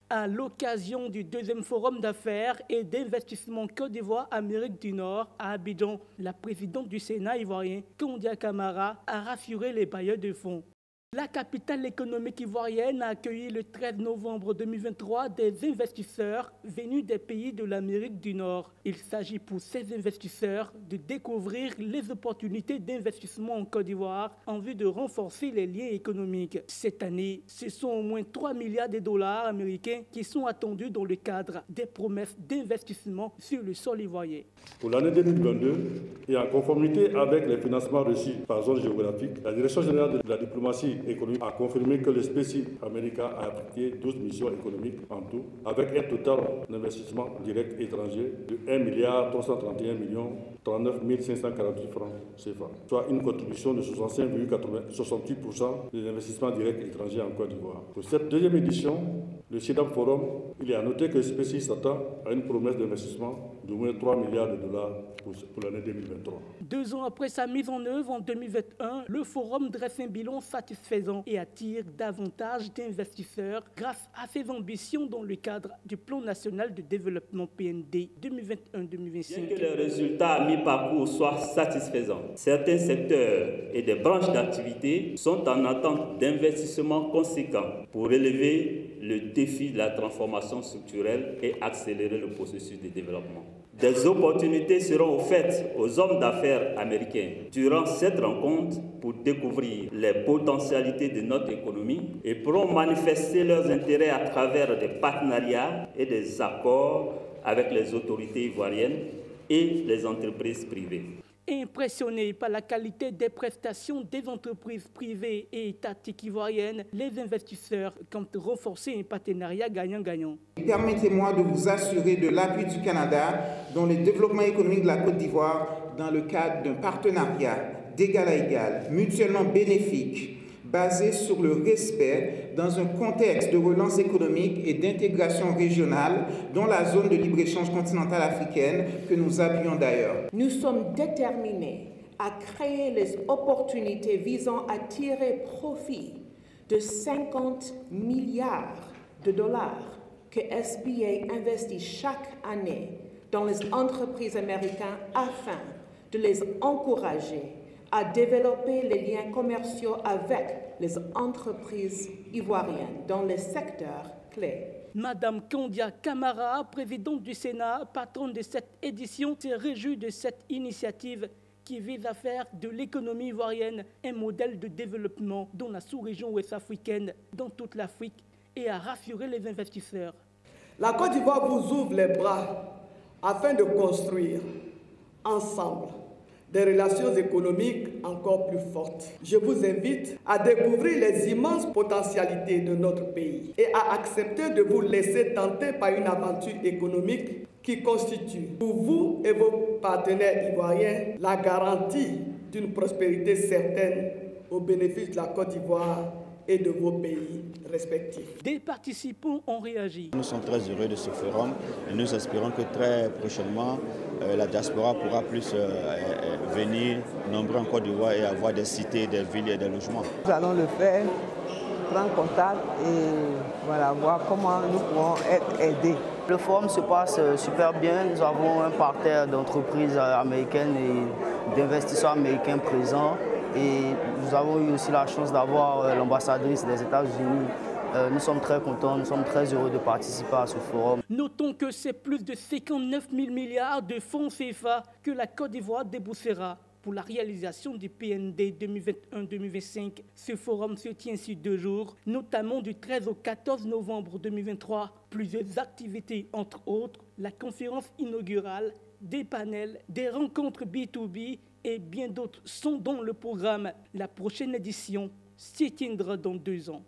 À l'occasion du deuxième forum d'affaires et d'investissement Côte d'Ivoire-Amérique du Nord à Abidjan, la présidente du Sénat ivoirien, Kondia Camara, a rassuré les bailleurs de fonds. La capitale économique ivoirienne a accueilli le 13 novembre 2023 des investisseurs venus des pays de l'Amérique du Nord. Il s'agit pour ces investisseurs de découvrir les opportunités d'investissement en Côte d'Ivoire en vue de renforcer les liens économiques. Cette année, ce sont au moins 3 milliards de dollars américains qui sont attendus dans le cadre des promesses d'investissement sur le sol ivoirien. Pour l'année 2022, et en conformité avec les financements reçus par zone géographique, la Direction générale de la diplomatie économique a confirmé que le SPCI America a appliqué 12 missions économiques en tout, avec un total d'investissement direct étranger de 1 331 39 548 francs CFA, soit une contribution de 65,68% des investissements directs étrangers en Côte d'Ivoire. Pour cette deuxième édition, le CEDAP Forum, il est à noter que le SPCI s'attend à une promesse d'investissement d'au moins 3 milliards de dollars pour l'année 2023. 2 ans après sa mise en œuvre en 2021, le forum dresse un bilan satisfaisant et attire davantage d'investisseurs grâce à ses ambitions dans le cadre du Plan national de développement PND 2021-2025. Bien que les résultats à mi-parcours soient satisfaisants, certains secteurs et des branches d'activité sont en attente d'investissements conséquents pour relever le défi de la transformation structurelle et accélérer le processus de développement. Des opportunités seront offertes aux hommes d'affaires américains durant cette rencontre pour découvrir les potentialités de notre économie et pourront manifester leurs intérêts à travers des partenariats et des accords avec les autorités ivoiriennes et les entreprises privées. Impressionnés par la qualité des prestations des entreprises privées et étatiques ivoiriennes, les investisseurs comptent renforcer un partenariat gagnant-gagnant. Permettez-moi de vous assurer de l'appui du Canada dans le développement économique de la Côte d'Ivoire dans le cadre d'un partenariat d'égal à égal, mutuellement bénéfique, basé sur le respect dans un contexte de relance économique et d'intégration régionale dans la zone de libre-échange continentale africaine que nous appuyons d'ailleurs. Nous sommes déterminés à créer les opportunités visant à tirer profit de 50 milliards de dollars que SBA investit chaque année dans les entreprises américaines afin de les encourager à développer les liens commerciaux avec les entreprises ivoiriennes dans les secteurs clés. Madame Kondia Camara, présidente du Sénat, patronne de cette édition, se réjouit de cette initiative qui vise à faire de l'économie ivoirienne un modèle de développement dans la sous-région ouest-africaine, dans toute l'Afrique, et à rassurer les investisseurs. La Côte d'Ivoire vous ouvre les bras afin de construire ensemble des relations économiques encore plus fortes. Je vous invite à découvrir les immenses potentialités de notre pays et à accepter de vous laisser tenter par une aventure économique qui constitue pour vous et vos partenaires ivoiriens la garantie d'une prospérité certaine au bénéfice de la Côte d'Ivoire et de vos pays respectifs. Des participants ont réagi. Nous sommes très heureux de ce forum et nous espérons que très prochainement, la diaspora pourra plus venir nombreux en Côte d'Ivoire et avoir des cités, des villes et des logements. Nous allons le faire, prendre contact et voilà, voir comment nous pourrons être aidés. Le forum se passe super bien. Nous avons un parterre d'entreprises américaines et d'investisseurs américains présents. Et nous avons eu aussi la chance d'avoir l'ambassadrice des États-Unis. Nous sommes très contents, nous sommes très heureux de participer à ce forum. Notons que c'est plus de 59 000 milliards de fonds CFA que la Côte d'Ivoire déboursera pour la réalisation du PND 2021-2025. Ce forum se tient sur 2 jours, notamment du 13 au 14 novembre 2023. Plusieurs activités, entre autres la conférence inaugurale, des panels, des rencontres B2B et bien d'autres sont dans le programme. La prochaine édition s'y tiendra dans 2 ans.